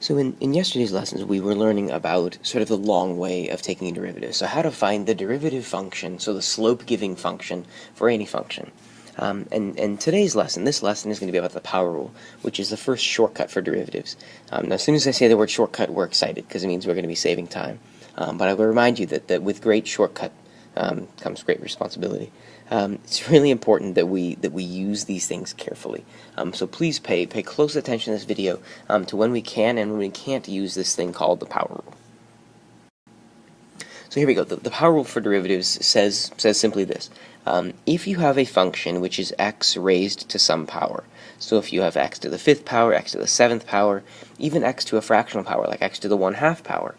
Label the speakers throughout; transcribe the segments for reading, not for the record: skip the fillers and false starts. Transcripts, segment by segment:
Speaker 1: So in yesterday's lessons, we were learning about sort of the long way of taking a derivative. So how to find the derivative function, so the slope-giving function for any function. And today's lesson, this lesson is going to be about the power rule, which is the first shortcut for derivatives. Now, as soon as I say the word shortcut, we're excited because it means we're going to be saving time. But I will remind you that with great shortcut comes great responsibility. It's really important that we use these things carefully. So please pay close attention to this video to when we can and when we can't use this thing called the power rule. So here we go. The power rule for derivatives says simply this. If you have a function which is x raised to some power, so if you have x to the 5th power, x to the 7th power, even x to a fractional power, like x to the 1/2 power,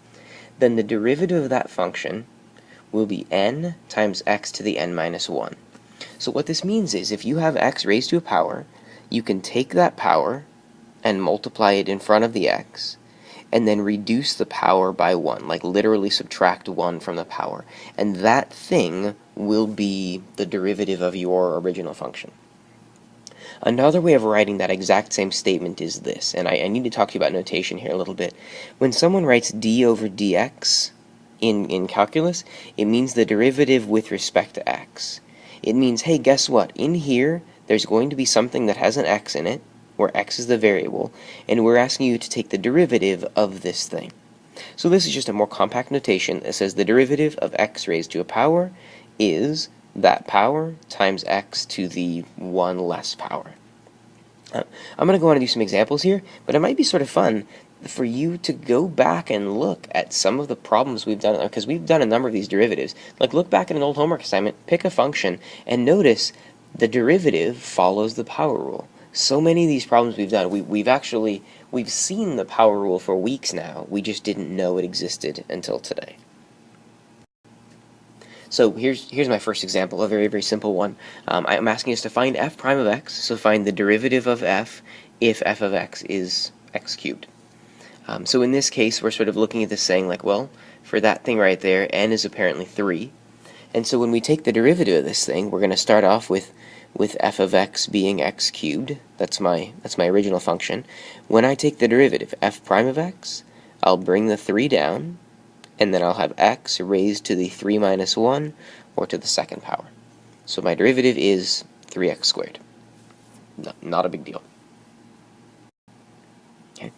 Speaker 1: then the derivative of that function will be n times x to the n minus 1. So what this means is if you have x raised to a power, you can take that power and multiply it in front of the x, and then reduce the power by 1, like literally subtract 1 from the power. And that thing will be the derivative of your original function. Another way of writing that exact same statement is this, and I need to talk to you about notation here a little bit. When someone writes d over dx in calculus, it means the derivative with respect to x. It means, hey, guess what? In here, there's going to be something that has an x in it, where x is the variable, and we're asking you to take the derivative of this thing. So this is just a more compact notation that says the derivative of x raised to a power is that power times x to the 1 less power. I'm going to go on and do some examples here, but it might be sort of fun for you to go back and look at some of the problems we've done, because we've done a number of these derivatives. Like, look back at an old homework assignment, pick a function, and notice the derivative follows the power rule. So many of these problems we've done, we've seen the power rule for weeks now. We just didn't know it existed until today. So here's my first example, a very, very simple one. I'm asking us to find f prime of x, so find the derivative of f if f of x is x cubed. So in this case, we're sort of looking at this saying like, well, for that thing right there, n is apparently 3. And so when we take the derivative of this thing, we're going to start off with f of x being x cubed. That's my original function. When I take the derivative, f prime of x, I'll bring the 3 down, and then I'll have x raised to the 3 minus 1, or to the 2nd power. So my derivative is 3x squared. No, not a big deal. Okay.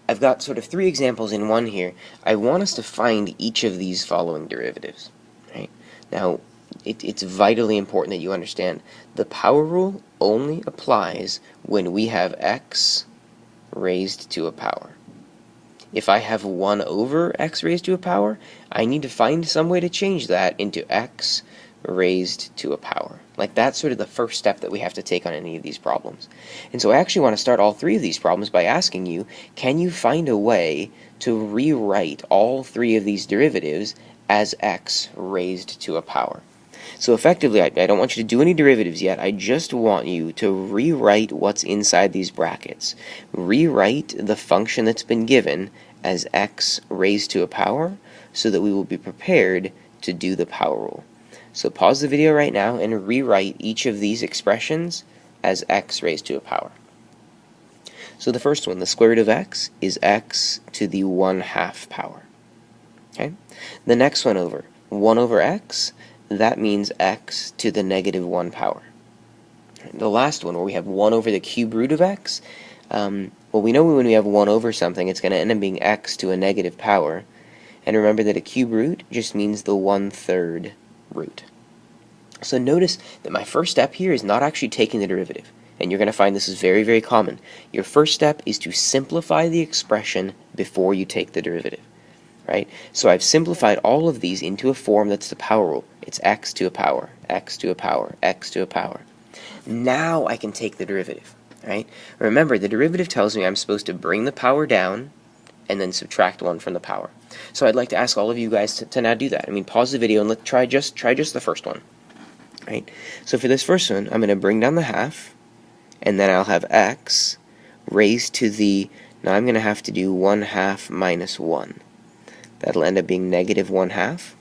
Speaker 1: I've got sort of 3 examples in one here. I want us to find each of these following derivatives. Right? Now, it's vitally important that you understand the power rule only applies when we have x raised to a power. If I have 1 over x raised to a power, I need to find some way to change that into x raised to a power. Like, that's sort of the first step that we have to take on any of these problems. And so I actually want to start all 3 of these problems by asking you, can you find a way to rewrite all 3 of these derivatives as x raised to a power? So effectively, I don't want you to do any derivatives yet. I just want you to rewrite what's inside these brackets. Rewrite the function that's been given as x raised to a power so that we will be prepared to do the power rule. So pause the video right now and rewrite each of these expressions as x raised to a power. So the first one, the square root of x, is x to the 1/2 power. Okay? The next one over, 1 over x, that means x to the negative 1 power. The last one, where we have 1 over the cube root of x, well, we know when we have 1 over something, it's going to end up being x to a negative power. And remember that a cube root just means the 1/3 root. So notice that my first step here is not actually taking the derivative. And you're going to find this is very, very common. Your first step is to simplify the expression before you take the derivative. Right? So I've simplified all of these into a form that's the power rule. It's x to a power, x to a power, x to a power. Now I can take the derivative. Right? Remember, the derivative tells me I'm supposed to bring the power down and then subtract 1 from the power. So I'd like to ask all of you guys to now do that. I mean, pause the video and let's try just the first one. Right? So for this first one, I'm going to bring down the half, and then I'll have x raised to the, now I'm going to have to do 1/2 minus 1. That'll end up being negative 1/2.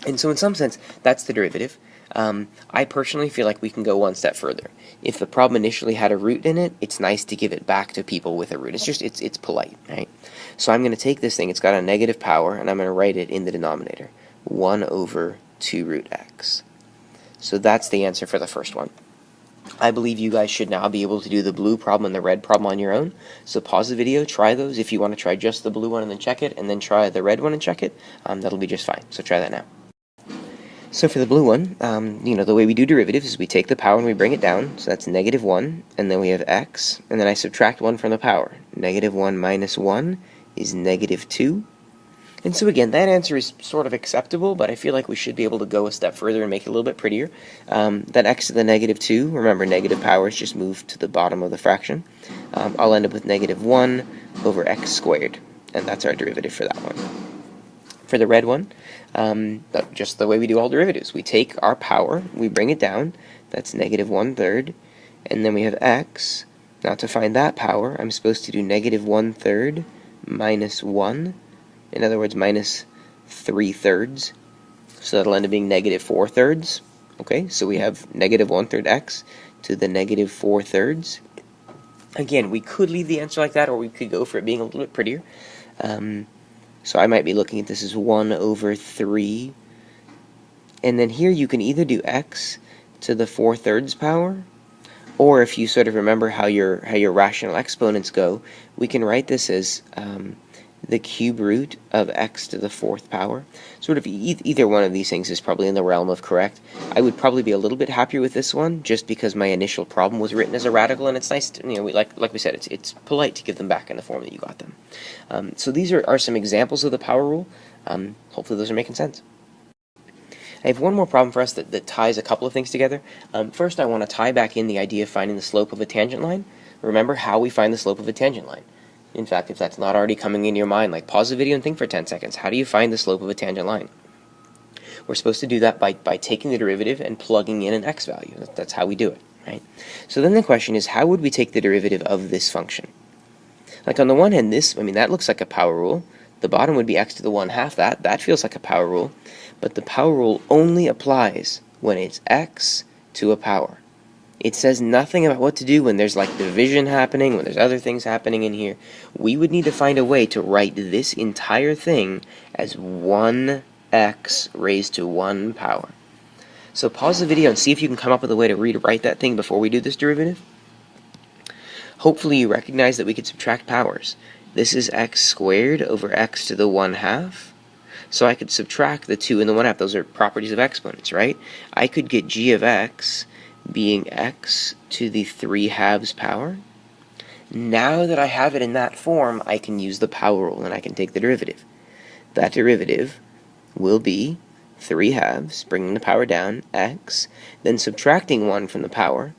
Speaker 1: And so in some sense, that's the derivative. I personally feel like we can go one step further. If the problem initially had a root in it, it's nice to give it back to people with a root. It's polite, right? So I'm going to take this thing, it's got a negative power, and I'm going to write it in the denominator. 1 over 2 root x. So that's the answer for the first one. I believe you guys should now be able to do the blue problem and the red problem on your own. So pause the video, try those. If you want to try just the blue one and then check it, and then try the red one and check it, that'll be just fine. So try that now. So for the blue one, the way we do derivatives is we take the power and we bring it down. So that's negative 1, and then we have x, and then I subtract 1 from the power. Negative 1 minus 1 is negative 2. And so again, that answer is sort of acceptable, but I feel like we should be able to go a step further and make it a little bit prettier. That x to the negative 2, remember negative powers just move to the bottom of the fraction. I'll end up with negative 1 over x squared, and that's our derivative for that one. For the red one, just the way we do all derivatives. We take our power, we bring it down, that's negative 1/3, and then we have x. Now to find that power, I'm supposed to do negative 1/3 minus 1. In other words, minus 3/3. So that'll end up being negative 4/3. Okay, so we have negative 1/3 x to the negative 4/3. Again, we could leave the answer like that, or we could go for it being a little bit prettier. So I might be looking at this as 1 over 3. And then here you can either do x to the 4/3 power, or if you sort of remember how your rational exponents go, we can write this as the cube root of x to the 4th power. Sort of either one of these things is probably in the realm of correct. I would probably be a little bit happier with this one, just because my initial problem was written as a radical, and it's nice to, like we said, it's polite to give them back in the form that you got them. So these are some examples of the power rule. Hopefully those are making sense. I have one more problem for us that ties a couple of things together. First, I want to tie back in the idea of finding the slope of a tangent line. Remember how we find the slope of a tangent line. In fact, if that's not already coming into your mind, pause the video and think for 10 seconds. How do you find the slope of a tangent line? We're supposed to do that by taking the derivative and plugging in an x value. That's how we do it, right? So then the question is, how would we take the derivative of this function? On the one hand, that looks like a power rule. The bottom would be x to the 1/2. That feels like a power rule. But the power rule only applies when it's x to a power. It says nothing about what to do when there's division happening, when there's other things happening in here. We would need to find a way to write this entire thing as 1x raised to 1 power. So pause the video and see if you can come up with a way to rewrite that thing before we do this derivative. Hopefully you recognize that we could subtract powers. This is x squared over x to the 1/2. So I could subtract the 2 and the 1/2. Those are properties of exponents, right? I could get g of x being x to the 3/2 power. Now that I have it in that form, I can use the power rule and I can take the derivative. That derivative will be 3/2, bringing the power down, x, then subtracting 1 from the power.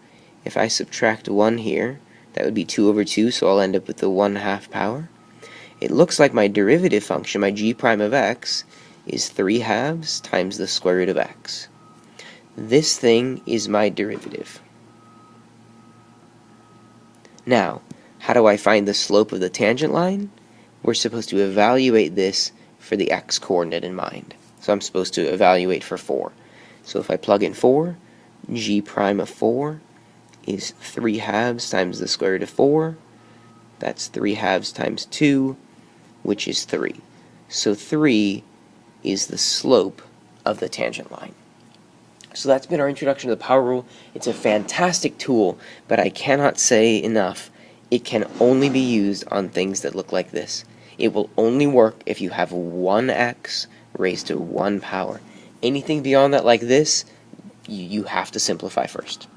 Speaker 1: If I subtract 1 here, that would be 2 over 2, so I'll end up with the 1/2 power. It looks like my derivative function, my g prime of x, is 3/2 times the square root of x. This thing is my derivative. Now, how do I find the slope of the tangent line? We're supposed to evaluate this for the x coordinate in mind. So I'm supposed to evaluate for 4. So if I plug in 4, g prime of 4 is 3/2 times the square root of 4. That's 3/2 times 2, which is 3. So 3 is the slope of the tangent line. So that's been our introduction to the power rule. It's a fantastic tool, but I cannot say enough. It can only be used on things that look like this. It will only work if you have 1x raised to 1 power. Anything beyond that like this, you have to simplify first.